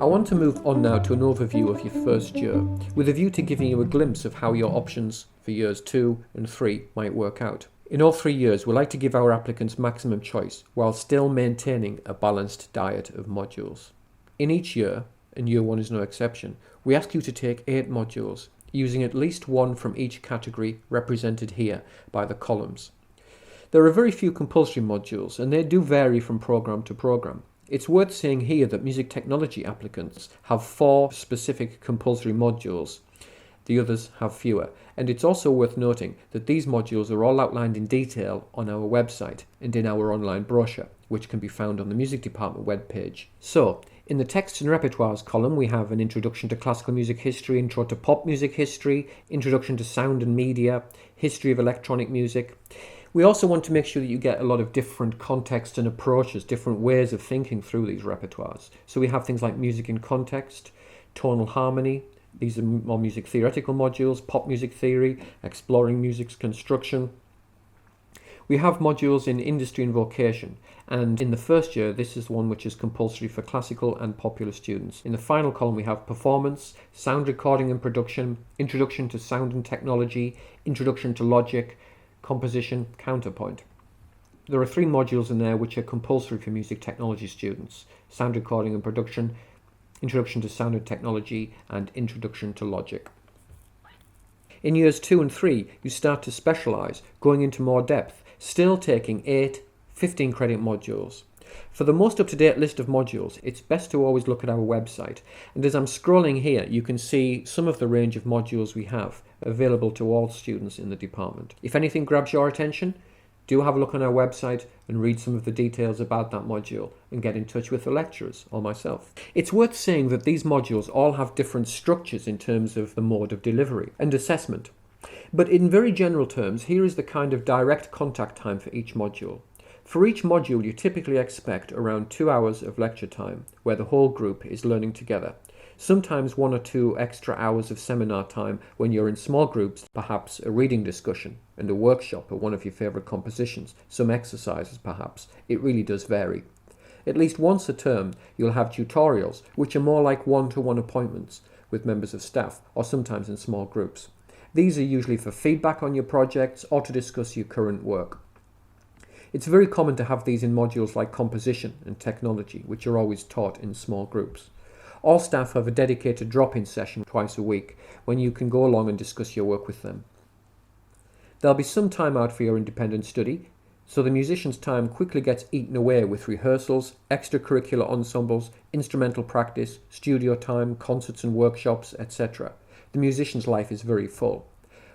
I want to move on now to an overview of your first year, with a view to giving you a glimpse of how your options for years 2 and 3 might work out. In all 3 years, we like to give our applicants maximum choice while still maintaining a balanced diet of modules. In each year, and year 1 is no exception, we ask you to take 8 modules, using at least one from each category represented here by the columns. There are very few compulsory modules, and they do vary from programme to programme. It's worth saying here that music technology applicants have 4 specific compulsory modules. The others have fewer. And it's also worth noting that these modules are all outlined in detail on our website and in our online brochure, which can be found on the music department webpage. So, in the texts and repertoires column, we have an introduction to classical music history, intro to pop music history, introduction to sound and media, history of electronic music. We also want to make sure that you get a lot of different contexts and approaches, different ways of thinking through these repertoires. So we have things like music in context, tonal harmony. These are more music theoretical modules, pop music theory, exploring music's construction. We have modules in industry and vocation, and in the first year this is one which is compulsory for classical and popular students. In the final column we have performance, sound recording and production, introduction to sound and technology, introduction to logic, composition, counterpoint. There are 3 modules in there which are compulsory for music technology students: sound recording and production, introduction to sound and technology, and introduction to logic. In years 2 and 3, you start to specialise, going into more depth, still taking 8 15-credit modules. For the most up-to-date list of modules, it's best to always look at our website, and as I'm scrolling here, you can see some of the range of modules we have available to all students in the department. If anything grabs your attention, do have a look on our website and read some of the details about that module and get in touch with the lecturers or myself. It's worth saying that these modules all have different structures in terms of the mode of delivery and assessment. But in very general terms, here is the kind of direct contact time for each module. For each module, you typically expect around 2 hours of lecture time, where the whole group is learning together. Sometimes 1 or 2 extra hours of seminar time when you're in small groups, perhaps a reading discussion and a workshop of one of your favourite compositions, some exercises perhaps. It really does vary. At least once a term, you'll have tutorials, which are more like one-to-one appointments with members of staff, or sometimes in small groups. These are usually for feedback on your projects or to discuss your current work. It's very common to have these in modules like composition and technology, which are always taught in small groups. All staff have a dedicated drop-in session twice a week when you can go along and discuss your work with them. There'll be some time out for your independent study, so the musician's time quickly gets eaten away with rehearsals, extracurricular ensembles, instrumental practice, studio time, concerts and workshops, etc. The musician's life is very full.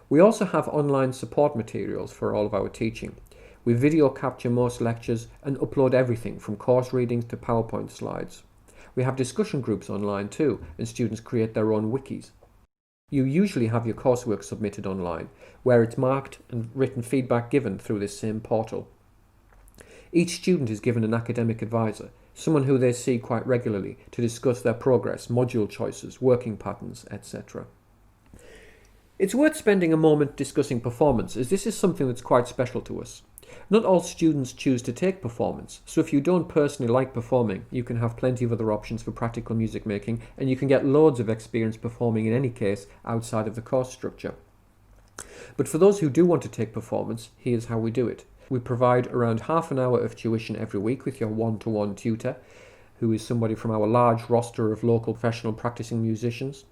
We also have online support materials for all of our teaching. We video capture most lectures and upload everything from course readings to PowerPoint slides. We have discussion groups online too, and students create their own wikis. You usually have your coursework submitted online, where it's marked and written feedback given through this same portal. Each student is given an academic advisor, someone who they see quite regularly to discuss their progress, module choices, working patterns, etc. It's worth spending a moment discussing performance, as this is something that's quite special to us. Not all students choose to take performance, so if you don't personally like performing, you can have plenty of other options for practical music making, and you can get loads of experience performing in any case outside of the course structure. But for those who do want to take performance, here's how we do it. We provide around half an hour of tuition every week with your one-to-one tutor, who is somebody from our large roster of local professional practicing musicians.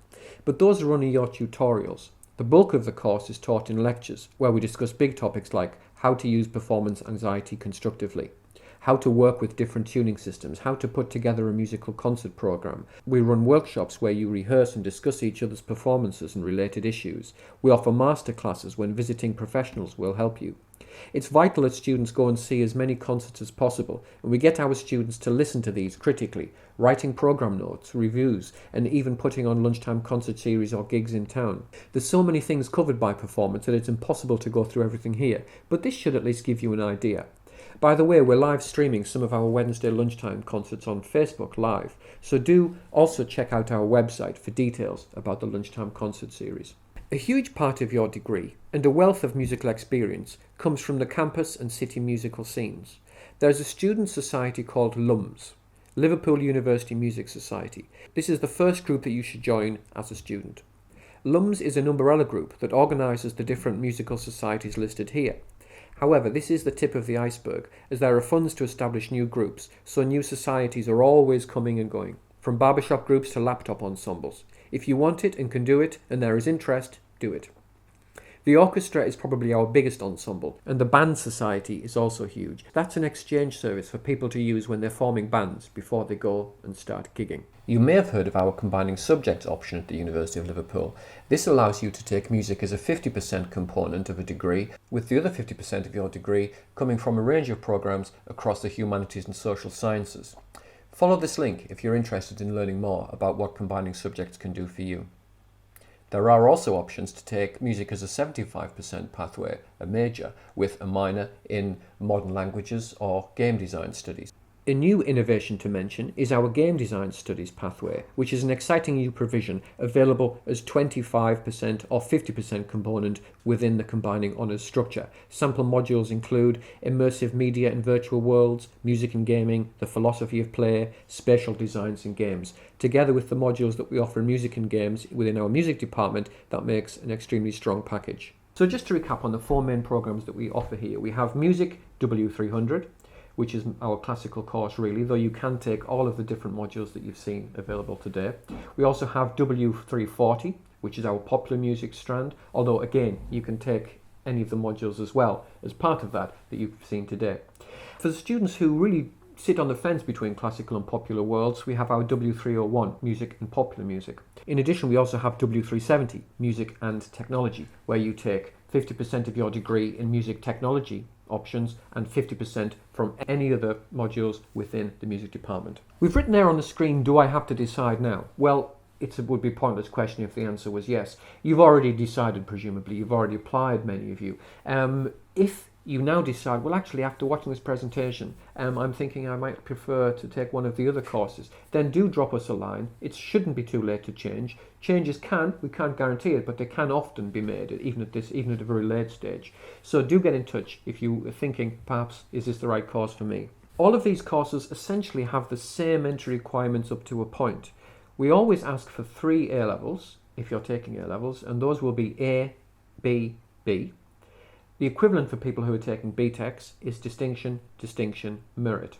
But those are only your tutorials. The bulk of the course is taught in lectures, where we discuss big topics like how to use performance anxiety constructively, how to work with different tuning systems, how to put together a musical concert program. We run workshops where you rehearse and discuss each other's performances and related issues. We offer masterclasses when visiting professionals will help you. It's vital that students go and see as many concerts as possible, and we get our students to listen to these critically, writing program notes, reviews, and even putting on lunchtime concert series or gigs in town. There's so many things covered by performance that it's impossible to go through everything here, but this should at least give you an idea. By the way, we're live streaming some of our Wednesday lunchtime concerts on Facebook Live, so do also check out our website for details about the lunchtime concert series. A huge part of your degree and a wealth of musical experience comes from the campus and city musical scenes. There's a student society called LUMS, Liverpool University Music Society. This is the first group that you should join as a student. LUMS is an umbrella group that organises the different musical societies listed here. However, this is the tip of the iceberg, as there are funds to establish new groups, so new societies are always coming and going, from barbershop groups to laptop ensembles. If you want it and can do it, and there is interest, do it. The orchestra is probably our biggest ensemble, and the band society is also huge. That's an exchange service for people to use when they're forming bands before they go and start gigging. You may have heard of our combining subjects option at the University of Liverpool. This allows you to take music as a 50% component of a degree, with the other 50% of your degree coming from a range of programmes across the humanities and social sciences. Follow this link if you're interested in learning more about what combining subjects can do for you. There are also options to take music as a 75% pathway, a major, with a minor in modern languages or game design studies. A new innovation to mention is our Game Design Studies pathway, which is an exciting new provision available as 25% or 50% component within the combining honours structure. Sample modules include immersive media and virtual worlds, music and gaming, the philosophy of play, spatial designs and games. Together with the modules that we offer in music and games within our music department, that makes an extremely strong package. So just to recap on the four main programs that we offer here, we have Music W300, which is our classical course really, though you can take all of the different modules that you've seen available today. We also have W340, which is our popular music strand, although again, you can take any of the modules as well as part of that you've seen today. For the students who really sit on the fence between classical and popular worlds, we have our W301, Music and Popular Music. In addition, we also have W370, Music and Technology, where you take 50% of your degree in music technology options and 50% from any other modules within the music department. We've written there on the screen, do I have to decide now? Well, it would be a pointless question if the answer was yes. You've already decided, presumably. You've already applied, many of you. If you now decide, well, actually, after watching this presentation, I'm thinking I might prefer to take one of the other courses, then do drop us a line. It shouldn't be too late to change. Changes we can't guarantee it, but they can often be made, even at a very late stage. So do get in touch if you are thinking, perhaps, is this the right course for me? All of these courses essentially have the same entry requirements up to a point. We always ask for 3 A-levels, if you're taking A-levels, and those will be A, B, B. The equivalent for people who are taking BTECs is distinction, distinction, merit.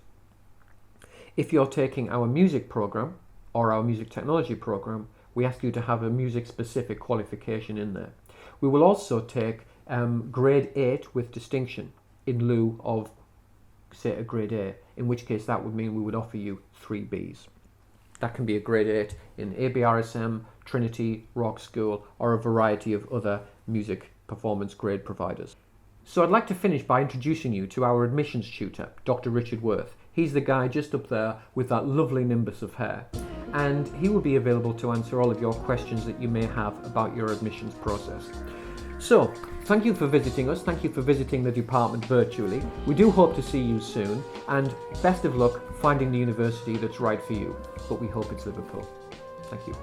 If you're taking our music program or our music technology program, we ask you to have a music-specific qualification in there. We will also take grade 8 with distinction in lieu of, say, a grade A, in which case that would mean we would offer you 3 Bs. That can be a grade 8 in ABRSM, Trinity, Rock School, or a variety of other music performance grade providers. So I'd like to finish by introducing you to our admissions tutor, Dr. Richard Worth. He's the guy just up there with that lovely nimbus of hair, and he will be available to answer all of your questions that you may have about your admissions process. So, thank you for visiting us, thank you for visiting the department virtually. We do hope to see you soon, and best of luck finding the university that's right for you, but we hope it's Liverpool. Thank you.